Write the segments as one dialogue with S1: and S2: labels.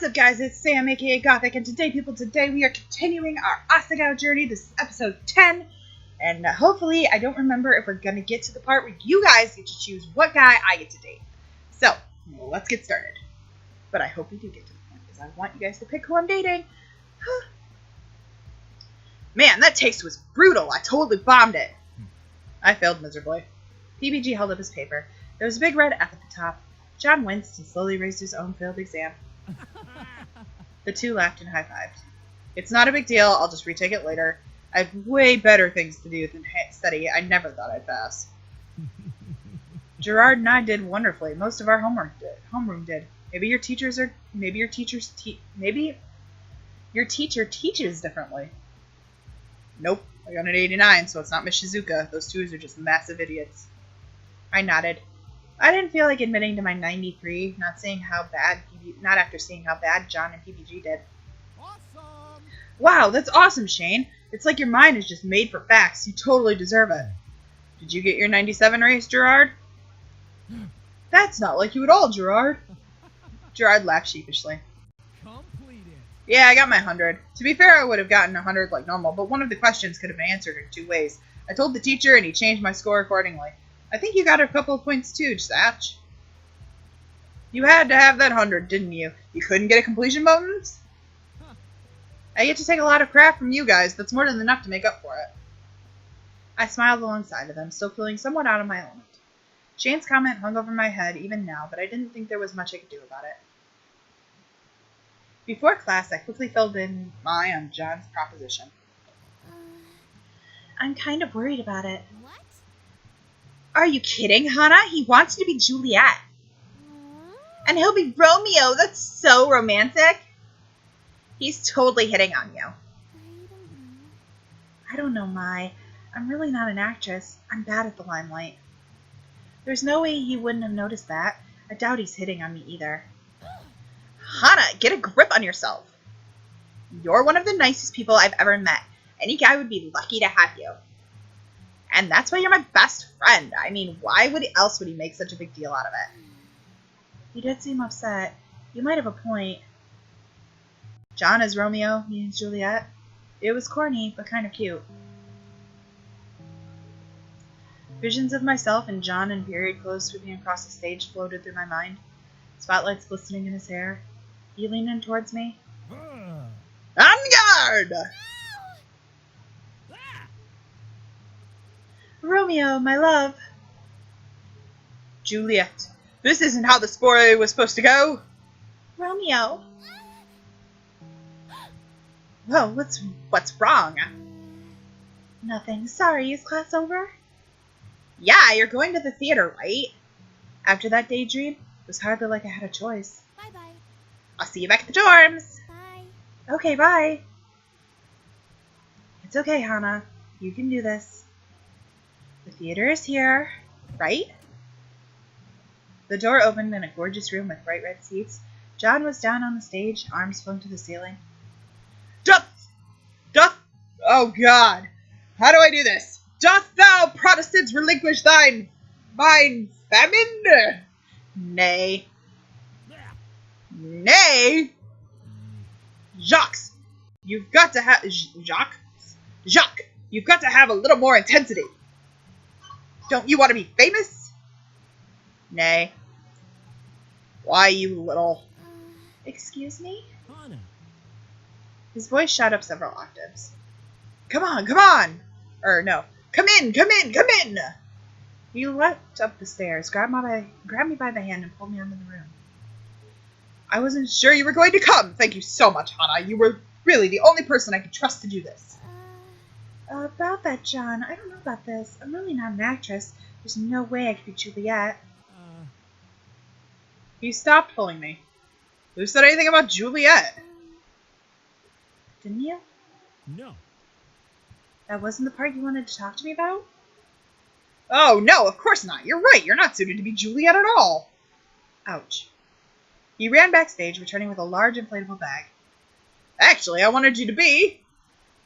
S1: What's up, guys? It's Sam, aka Gothic, and today we are continuing our Asagao journey. This is episode 10, and hopefully I don't remember if we're going to get to the part where you guys get to choose what guy I get to date. So, let's get started. But I hope we do get to the point, because I want you guys to pick who I'm dating. Man, that taste was brutal. I totally bombed it. I failed miserably. PBG held up his paper. There was a big red F at the top. John winced and slowly raised his own failed exam. The two laughed and high-fived. It's not a big deal. I'll just retake it later. I have way better things to do than study. I never thought I'd pass. Gerard and I did wonderfully. Most of our homeroom did. Maybe your teacher teaches differently. Nope. I got an 89, so it's not Miss Shizuka. Those twos are just massive idiots. I nodded. I didn't feel like admitting to my 93, not after seeing how bad John and PBG did.
S2: Awesome!
S1: Wow, that's awesome, Shane. It's like your mind is just made for facts. You totally deserve it. Did you get your 97 race, Gerard? That's not like you at all, Gerard. Gerard laughed sheepishly.
S2: Completed.
S1: Yeah, I got my 100. To be fair, I would have gotten 100 like normal, but one of the questions could have been answered in two ways. I told the teacher, and he changed my score accordingly. I think you got a couple of points too, Satch. You had to have that 100, didn't you? You couldn't get a completion bonus?
S2: Huh.
S1: I get to take a lot of crap from you guys. That's more than enough to make up for it. I smiled alongside of them, still feeling somewhat out of my element. Shane's comment hung over my head even now, but I didn't think there was much I could do about it. Before class, I quickly filled in my on John's proposition. I'm kind of worried about it.
S3: What?
S1: Are you kidding, Hannah? He wants you to be Juliet. And he'll be Romeo. That's so romantic. He's totally hitting on you. I don't know, Mai. I'm really not an actress. I'm bad at the limelight. There's no way he wouldn't have noticed that. I doubt he's hitting on me either. Hannah, get a grip on yourself. You're one of the nicest people I've ever met. Any guy would be lucky to have you. And that's why you're my best friend. I mean, why else would he make such a big deal out of it? He did seem upset. You might have a point. John as Romeo, me as Juliet. It was corny, but kind of cute. Visions of myself and John in period clothes sweeping across the stage floated through my mind. Spotlights glistening in his hair. He leaned in towards me. On guard! Romeo, my love. Juliet, this isn't how the story was supposed to go. Romeo. Whoa, what's wrong? Nothing. Sorry, is class over? Yeah, you're going to the theater, right? After that daydream, it was hardly like I had a choice.
S3: Bye-bye.
S1: I'll see you back at the dorms.
S3: Bye.
S1: Okay, bye. It's okay, Hannah. You can do this. The theater is here, right? The door opened in a gorgeous room with bright red seats. John was down on the stage, arms flung to the ceiling. Doth, oh God, how do I do this? Doth thou, Protestants, relinquish thine famine? Nay. Nay? Jacques, you've got to have... Jacques, you've got to have a little more intensity. Don't you want to be famous? Nay. Why, you little... Excuse me?
S2: Hannah.
S1: His voice shot up several octaves. Come on! Or, no. Come in! He leapt up the stairs, grabbed me by the hand, and pulled me onto the room. I wasn't sure you were going to come. Thank you so much, Hannah. You were really the only person I could trust to do this. About that, John. I don't know about this. I'm really not an actress. There's no way I could be Juliet. He stopped pulling me. Who said anything about Juliet? Didn't you?
S2: No.
S1: That wasn't the part you wanted to talk to me about? Oh, no, of course not. You're right. You're not suited to be Juliet at all. Ouch. He ran backstage, returning with a large inflatable bag. Actually, I wanted you to be...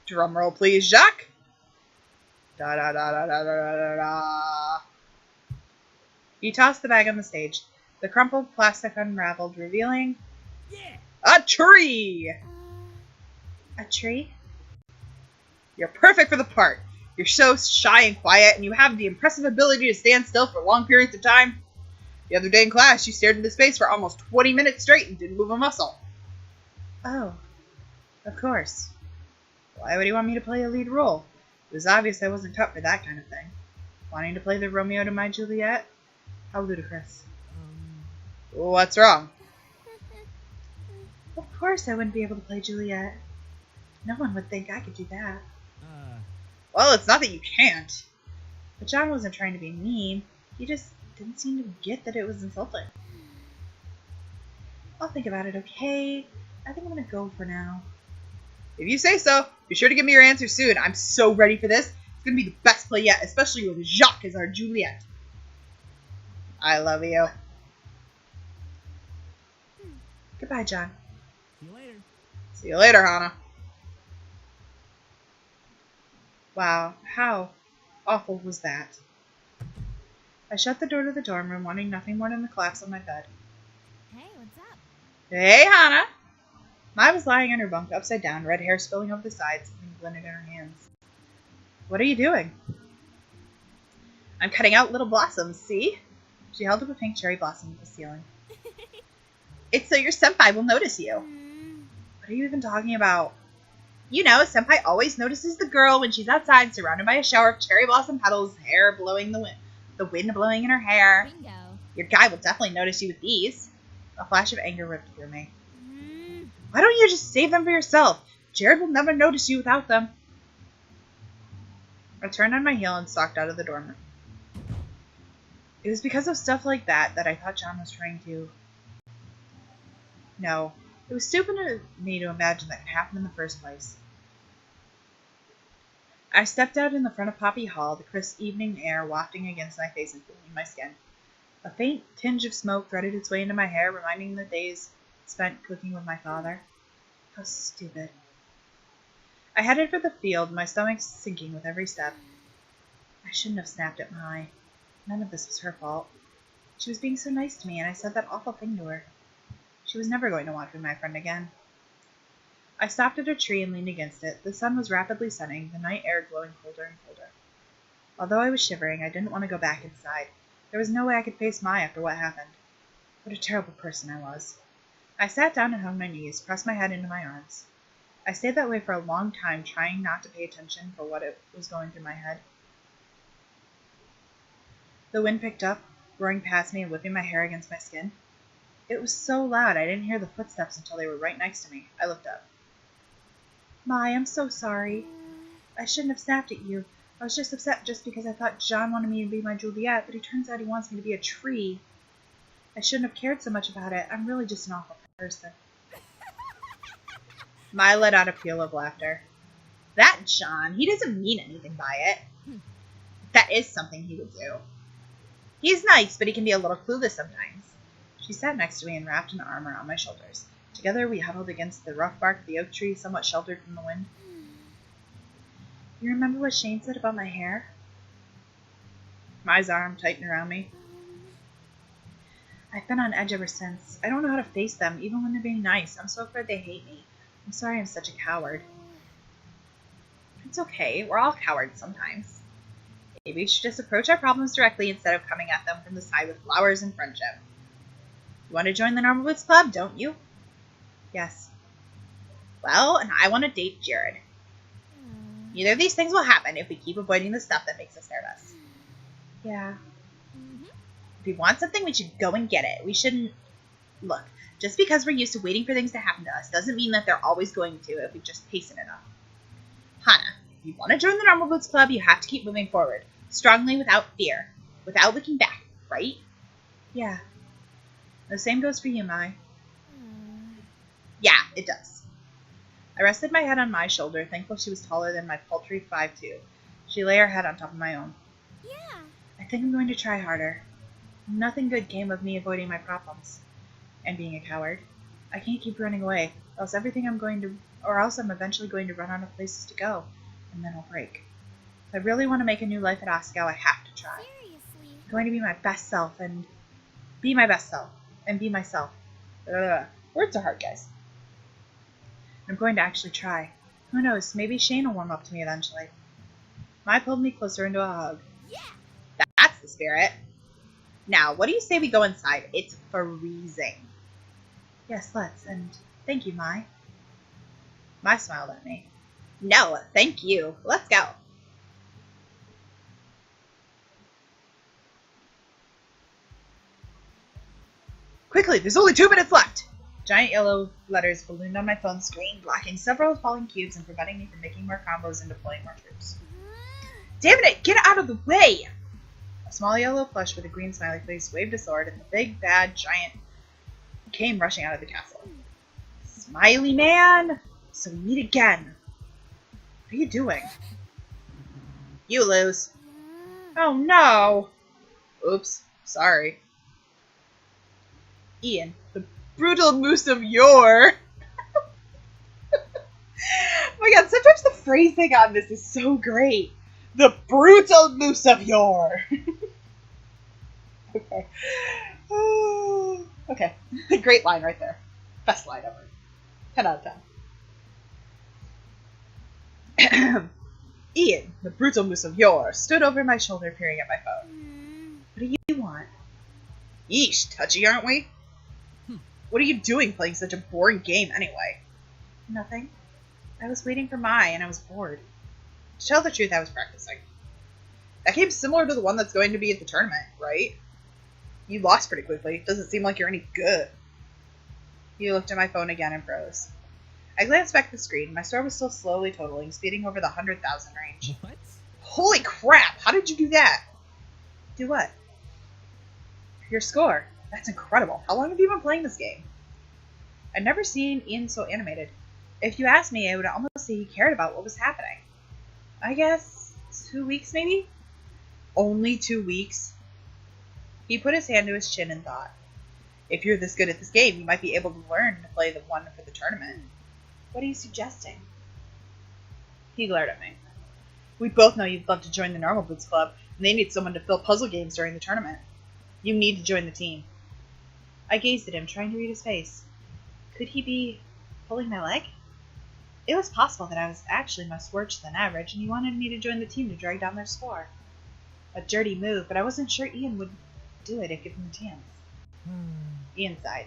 S1: Drumroll, please, Jacques. Da da da da da da da da. He tossed the bag on the stage. The crumpled plastic unraveled, revealing A tree! A tree? You're perfect for the part. You're so shy and quiet, and you have the impressive ability to stand still for long periods of time. The other day in class, you stared into space for almost 20 minutes straight and didn't move a muscle. Oh, of course. Why would he want me to play a lead role? It was obvious I wasn't cut for that kind of thing. Wanting to play the Romeo to my Juliet? How ludicrous. What's wrong? Of course I wouldn't be able to play Juliet. No one would think I could do that. Well, it's not that you can't. But John wasn't trying to be mean. He just didn't seem to get that it was insulting. I'll think about it, okay? I think I'm gonna go for now. If you say so, be sure to give me your answer soon. I'm so ready for this. It's gonna be the best play yet, especially with Jacques as our Juliet. I love you. Goodbye, John.
S2: See you later.
S1: See you later, Hannah. Wow, how awful was that? I shut the door to the dorm room, wanting nothing more than to collapse on my bed.
S3: Hey, what's up?
S1: Hey, Hannah! Mai was lying in her bunk, upside down, red hair spilling over the sides, and blended in her hands. What are you doing? I'm cutting out little blossoms, see? She held up a pink cherry blossom to the ceiling. It's so your senpai will notice you. What are you even talking about? You know, senpai always notices the girl when she's outside, surrounded by a shower of cherry blossom petals, hair blowing the wind blowing in her hair.
S3: Bingo.
S1: Your guy will definitely notice you with these. A flash of anger ripped through me. Why don't you just save them for yourself? Jared will never notice you without them. I turned on my heel and stalked out of the dorm room. It was because of stuff like that I thought John was trying to... No, it was stupid of me to imagine that could happen in the first place. I stepped out in the front of Poppy Hall, the crisp evening air wafting against my face and cooling my skin. A faint tinge of smoke threaded its way into my hair, reminding me of the days spent cooking with my father. How stupid. I headed for the field, my stomach sinking with every step. I shouldn't have snapped at Mai. None of this was her fault. She was being so nice to me, and I said that awful thing to her. She was never going to want to be my friend again. I stopped at a tree and leaned against it. The sun was rapidly setting, the night air glowing colder and colder. Although I was shivering, I didn't want to go back inside. There was no way I could face Mai after what happened. What a terrible person I was. I sat down and hung my knees, pressed my head into my arms. I stayed that way for a long time, trying not to pay attention for what it was going through my head. The wind picked up, roaring past me and whipping my hair against my skin. It was so loud I didn't hear the footsteps until they were right next to me. I looked up. Mai, I'm so sorry. I shouldn't have snapped at you. I was just upset just because I thought John wanted me to be my Juliet, but it turns out he wants me to be a tree. I shouldn't have cared so much about it. I'm really just an awful person. Mai let out a peal of laughter. That John, he doesn't mean anything by it. That is something he would do. He's nice, but he can be a little clueless sometimes. She sat next to me and wrapped an arm around my shoulders. Together we huddled against the rough bark of the oak tree, somewhat sheltered from the wind. You remember what Shane said about my hair? Mai's arm tightened around me. I've been on edge ever since. I don't know how to face them, even when they're being nice. I'm so afraid they hate me. I'm sorry I'm such a coward. It's okay. We're all cowards sometimes. Maybe we should just approach our problems directly instead of coming at them from the side with flowers and friendship. You want to join the Normal Boots Club, don't you? Yes. Well, and I want to date Jared. Neither of these things will happen if we keep avoiding the stuff that makes us nervous. Yeah. If we want something, we should go and get it. We shouldn't... Look, just because we're used to waiting for things to happen to us doesn't mean that they're always going to if we just pace it enough. Hannah, if you want to join the Normal Boots Club, you have to keep moving forward. Strongly, without fear. Without looking back, right? Yeah. The same goes for you, Mai. Yeah, it does. I rested my head on Mai's shoulder, thankful she was taller than my paltry 5'2". She lay her head on top of my own.
S3: Yeah.
S1: I think I'm going to try harder. Nothing good came of me avoiding my problems. And being a coward. I can't keep running away, else I'm eventually going to run out of places to go, and then I'll break. If I really want to make a new life at Asagao, I have to try.
S3: Seriously.
S1: I'm going to be my best self, and be my best self, and be myself. Ugh. Words are hard, guys. I'm going to actually try. Who knows, maybe Shane will warm up to me eventually. Mai pulled me closer into a hug.
S3: Yeah.
S1: That's the spirit. Now, what do you say we go inside? It's freezing. Yes, let's, and thank you, Mai. Mai smiled at me. No, thank you. Let's go. Quickly, there's only 2 minutes left! Giant yellow letters ballooned on my phone screen, blocking several falling cubes and preventing me from making more combos and deploying more troops. Damn it! Get out of the way! A small yellow plush with a green smiley face waved a sword, and the big, bad giant came rushing out of the castle. Smiley man! So we meet again. What are you doing? You lose. Oh no! Oops, sorry. Ian, the brutal moose of yore. Oh my god, sometimes the phrasing on this is so great. The brutal moose of yore. Okay. Oh, okay. Great line right there. Best line ever. 10 out of 10. Ian, the brutal moose of yore, stood over my shoulder peering at my phone. What do you want? Yeesh, touchy, aren't we? What are you doing playing such a boring game anyway? Nothing. I was waiting for Mai and I was bored. To tell the truth, I was practicing. That game's similar to the one that's going to be at the tournament, right? You lost pretty quickly. Doesn't seem like you're any good. You looked at my phone again and froze. I glanced back at the screen. My score was still slowly totaling, speeding over the 100,000 range.
S2: What?
S1: Holy crap! How did you do that? Do what? Your score. That's incredible. How long have you been playing this game? I'd never seen Ian so animated. If you asked me, I would almost say he cared about what was happening. I guess 2 weeks, maybe? Only 2 weeks? He put his hand to his chin and thought. If you're this good at this game, you might be able to learn to play the one for the tournament. What are you suggesting? He glared at me. We both know you'd love to join the Normal Boots Club, and they need someone to fill puzzle games during the tournament. You need to join the team. I gazed at him, trying to read his face. Could he be pulling my leg? It was possible that I was actually much worse than average, and he wanted me to join the team to drag down their score. A dirty move, but I wasn't sure Ian would do it if given the chance. Ian sighed.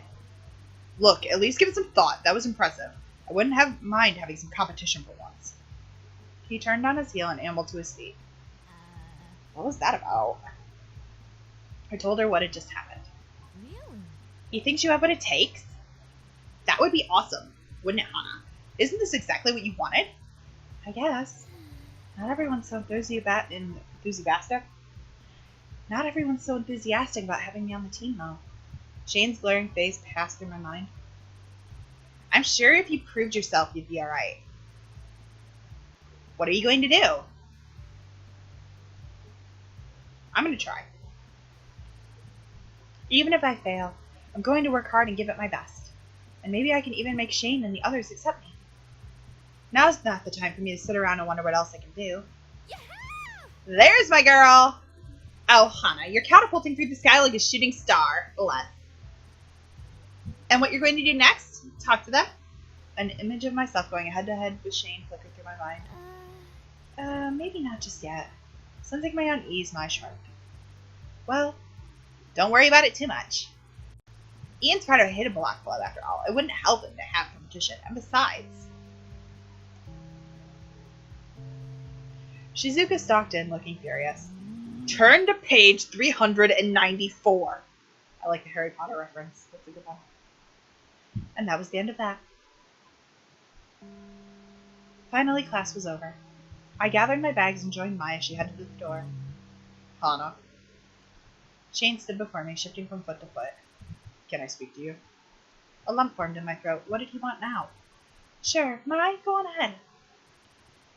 S1: Look, at least give it some thought. That was impressive. I wouldn't have mind having some competition for once. He turned on his heel and ambled to his feet. What was that about? I told her what had just happened.
S3: Really?
S1: You think you have what it takes? That would be awesome, wouldn't it, Hana? Isn't this exactly what you wanted? I guess. Not everyone's so enthusiastic. Not everyone's so enthusiastic about having me on the team, though. Shane's glaring face passed through my mind. I'm sure if you proved yourself, you'd be alright. What are you going to do? I'm going to try. Even if I fail, I'm going to work hard and give it my best. And maybe I can even make Shane and the others accept me. Now's not the time for me to sit around and wonder what else I can do.
S3: Yeah!
S1: There's my girl! Oh, Hana, you're catapulting through the sky like a shooting star. Bless. And what you're going to do next? Talk to them? An image of myself going head-to-head with Shane flickered through my mind. Maybe not just yet. Sensing my unease, Mai shrugged. Well, don't worry about it too much. Ian's part of a hidden block club, after all. It wouldn't help him to have competition. And besides... Shizuka stalked in, looking furious. Turn to page 394. I like the Harry Potter reference. That's a good one. And that was the end of that. Finally, class was over. I gathered my bags and joined Mai as she headed to the door. Hana. Shane stood before me, shifting from foot to foot. Can I speak to you? A lump formed in my throat. What did he want now? Sure, Mai, go on ahead.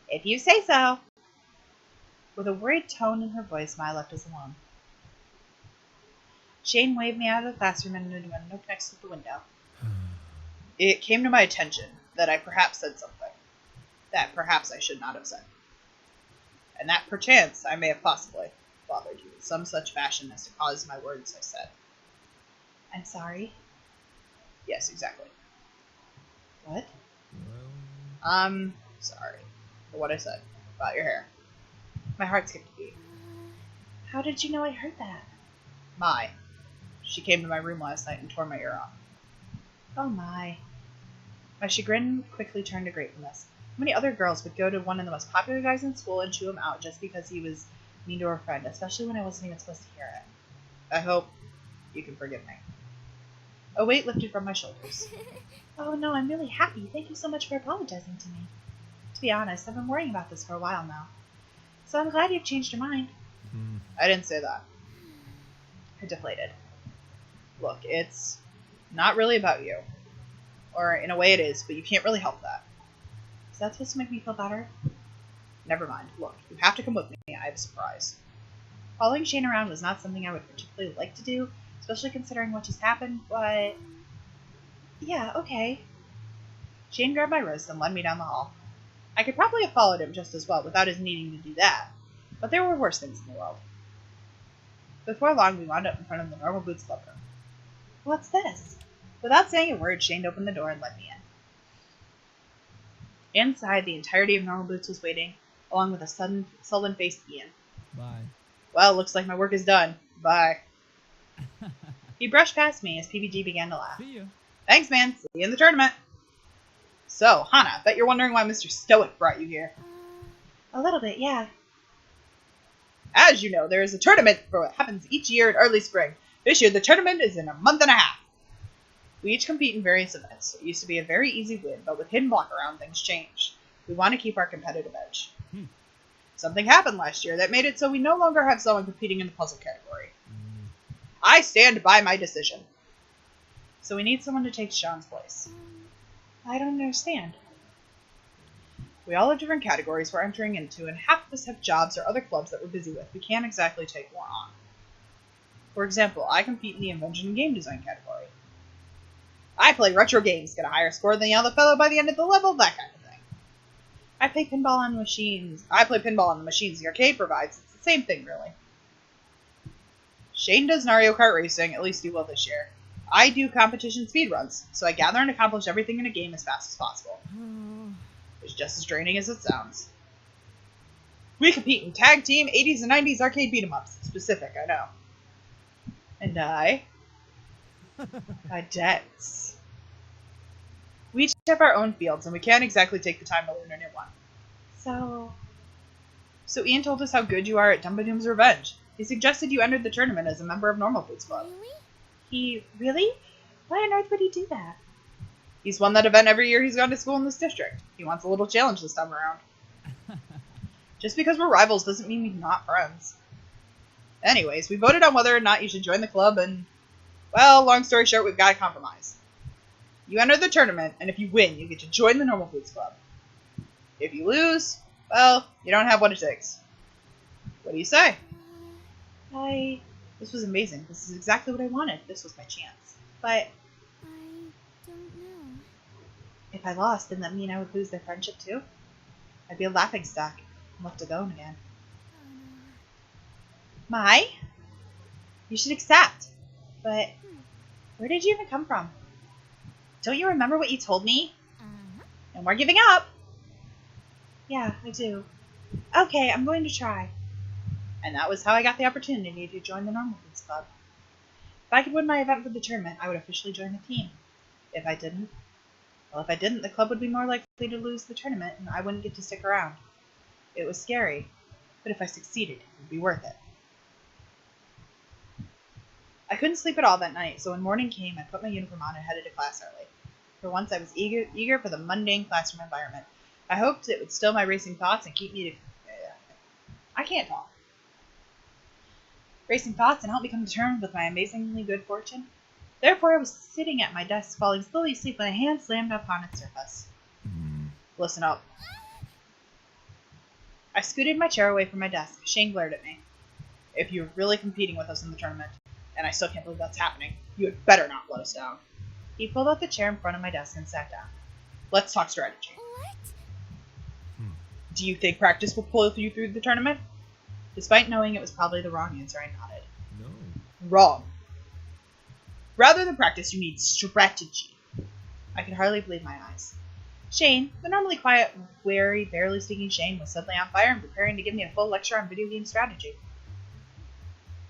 S1: If you say so. With a worried tone in her voice, Mai left us alone. Shane waved me out of the classroom and into a nook next to the window. It came to my attention that I perhaps said something that perhaps I should not have said. And that perchance I may have possibly bothered you in some such fashion as to cause my words I said. I'm sorry? Yes, exactly. What?
S2: Well,
S1: I'm sorry for what I said about your hair. My heart skipped a beat. How did you know I heard that? Mai. She came to my room last night and tore my ear off. Oh my. My chagrin quickly turned to gratefulness. How many other girls would go to one of the most popular guys in school and chew him out just because he was mean to her friend, especially when I wasn't even supposed to hear it? I hope you can forgive me. A weight lifted from my shoulders. Oh no, I'm really happy. Thank you so much for apologizing to me. To be honest, I've been worrying about this for a while now. So I'm glad you've changed your mind. I didn't say that. I deflated. Look, it's not really about you. Or in a way it is, but you can't really help that. Is that supposed to make me feel better? Never mind. Look, you have to come with me. I have a surprise. Following Shane around was not something I would particularly like to do, especially considering what just happened, but... Yeah, okay. Shane grabbed my wrist and led me down the hall. I could probably have followed him just as well without his needing to do that, but there were worse things in the world. Before long, we wound up in front of the Normal Boots Club room. What's this? Without saying a word, Shane opened the door and let me in. Inside, the entirety of Normal Boots was waiting, along with a sullen-faced Ian.
S2: Bye.
S1: Well, looks like my work is done. Bye. He brushed past me as PBG began to laugh.
S2: See ya.
S1: Thanks, man. See you in the tournament. So, Hana, bet you're wondering why Mr. Stoic brought you here. A little bit, yeah. As you know, there is a tournament for what happens each year in early spring. This year, the tournament is in a month and a half. We each compete in various events. It used to be a very easy win, but with Hidden Block around, things changed. We want to keep our competitive edge. Something happened last year that made it so we no longer have someone competing in the puzzle category. I stand by my decision. So we need someone to take Sean's place. I don't understand. We all have different categories we're entering into, and half of us have jobs or other clubs that we're busy with. We can't exactly take more on. For example, I compete in the invention and game design category. I play retro games, get a higher score than the other fellow by the end of the level, that kind of thing. I play pinball on machines. I play pinball on the machines the arcade provides. It's the same thing, really. Shane does Mario Kart racing, at least he will this year. I do competition speedruns, so I gather and accomplish everything in a game as fast as possible. It's just as draining as it sounds. We compete in tag team 80s and 90s arcade beat-em-ups. Specific, I know. And I debts. We each have our own fields, and we can't exactly take the time to learn a new one. So Ian told us how good you are at Dumbadoom's Revenge. He suggested you entered the tournament as a member of Normal Foods Club. Really? Why on earth would he do that? He's won that event every year he's gone to school in this district. He wants a little challenge this time around. Just because we're rivals doesn't mean we're not friends. Anyways, we voted on whether or not you should join the club, and, well, long story short, we've got a compromise. You enter the tournament, and if you win, you get to join the Normal Foods Club. If you lose, well, you don't have what it takes. What do you say? This was amazing. This is exactly what I wanted. This was my chance. But
S3: I don't know.
S1: if I lost, didn't that mean I would lose their friendship too? I'd be a laughingstock and left alone again. Mai? You should accept. But where did you even come from? Don't you remember what you told me? No more giving up. Yeah, I do. Okay, I'm going to try. And that was how I got the opportunity to join the Normal Foods Club. If I could win my event for the tournament, I would officially join the team. If I didn't, the club would be more likely to lose the tournament, and I wouldn't get to stick around. It was scary, but if I succeeded, it would be worth it. I couldn't sleep at all that night, so when morning came, I put my uniform on and headed to class early. For once, I was eager for the mundane classroom environment. I hoped it would still my racing thoughts and keep me to... I can't talk. Racing thoughts and help me come to terms with my amazingly good fortune. Therefore, I was sitting at my desk, falling slowly asleep when a hand slammed upon its surface. Listen up. I scooted my chair away from my desk. Shane glared at me. If you're really competing with us in the tournament, and I still can't believe that's happening, you had better not let us down. He pulled out the chair in front of my desk and sat down. Let's talk strategy.
S3: What?
S1: Do you think practice will pull you through the tournament? Despite knowing it was probably the wrong answer, I nodded.
S2: No.
S1: Wrong. Rather than practice, you need strategy. I could hardly believe my eyes. Shane, the normally quiet, wary, barely speaking Shane, was suddenly on fire and preparing to give me a full lecture on video game strategy.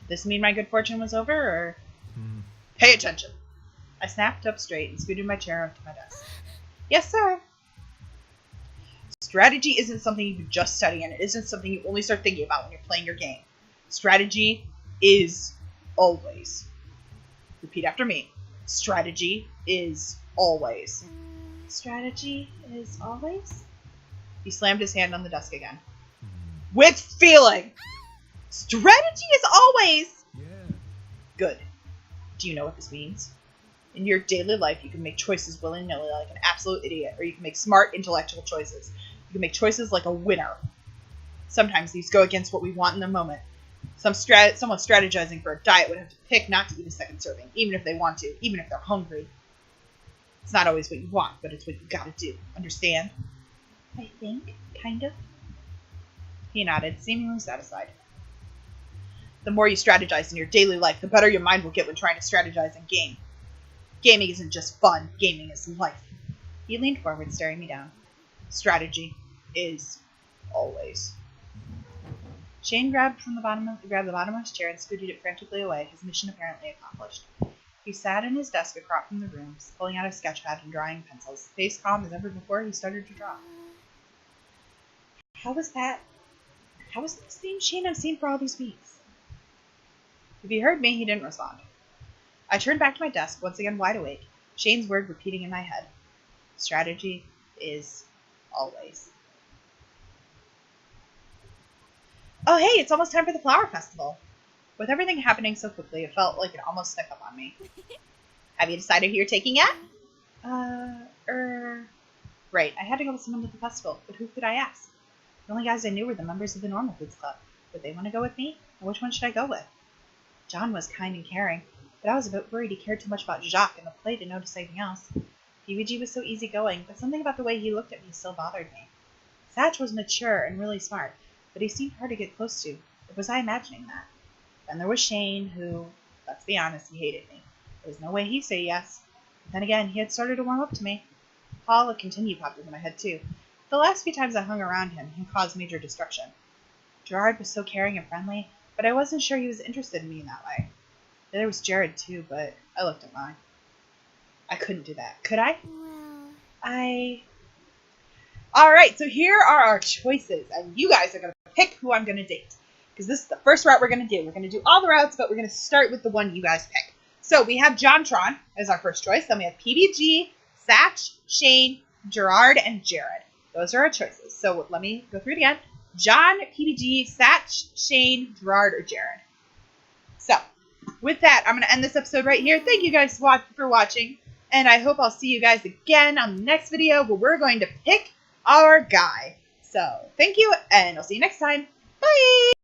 S1: Did this mean my good fortune was over, or... Pay attention! I snapped up straight and scooted my chair up to my desk. Yes, sir. Strategy isn't something you can just study, and it isn't something you only start thinking about when you're playing your game. Strategy is always. Repeat after me. Strategy is always. Strategy is always? He slammed his hand on the desk again. With feeling! Strategy is always!
S2: Yeah.
S1: Good. Do you know what this means? In your daily life, you can make choices willy-nilly like an absolute idiot, or you can make smart, intellectual choices. You can make choices like a winner. Sometimes these go against what we want in the moment. Someone strategizing for a diet would have to pick not to eat a second serving, even if they want to, even if they're hungry. It's not always what you want, but it's what you gotta do. Understand? I think, kind of. He nodded, seemingly satisfied. The more you strategize in your daily life, the better your mind will get when trying to strategize in game. Gaming isn't just fun, gaming is life. He leaned forward, staring me down. Strategy is always. Shane grabbed the bottom of his chair and scooted it frantically away, his mission apparently accomplished. He sat in his desk across from the room, pulling out a sketch pad and drawing pencils. Face calm as ever before, he started to draw. How was that the same Shane I've seen for all these weeks? If he heard me, he didn't respond. I turned back to my desk, once again wide awake, Shane's word repeating in my head. Strategy is always. Oh hey, it's almost time for the flower festival. With everything happening so quickly, it felt like it almost snuck up on me. Have you decided who you're taking it? Right, I had to go with someone to the festival, but who could I ask? The only guys I knew were the members of the Normal Foods Club. Would they want to go with me? Or which one should I go with? John was kind and caring, but I was a bit worried he cared too much about Jacques and the play to notice anything else. PBG was so easygoing, but something about the way he looked at me still bothered me. Satch was mature and really smart, but he seemed hard to get close to. Or was I imagining that? Then there was Shane, who, let's be honest, he hated me. There was no way he'd say yes. But then again, he had started to warm up to me. Paul would continue popped into my head too. The last few times I hung around him, he caused major destruction. Gerard was so caring and friendly, but I wasn't sure he was interested in me in that way. There was Jared too, but I looked at mine. I couldn't do that. Could I?
S3: Well,
S1: Alright, so here are our choices, and you guys are going to pick who I'm going to date. Because this is the first route we're going to do. We're going to do all the routes, but we're going to start with the one you guys pick. So we have JonTron as our first choice. Then we have PBG, Satch, Shane, Gerard, and Jared. Those are our choices. So let me go through it again. John, PBG, Satch, Shane, Gerard, or Jared. So with that, I'm going to end this episode right here. Thank you guys for watching. And I hope I'll see you guys again on the next video where we're going to pick our guy. So thank you, and I'll see you next time. Bye!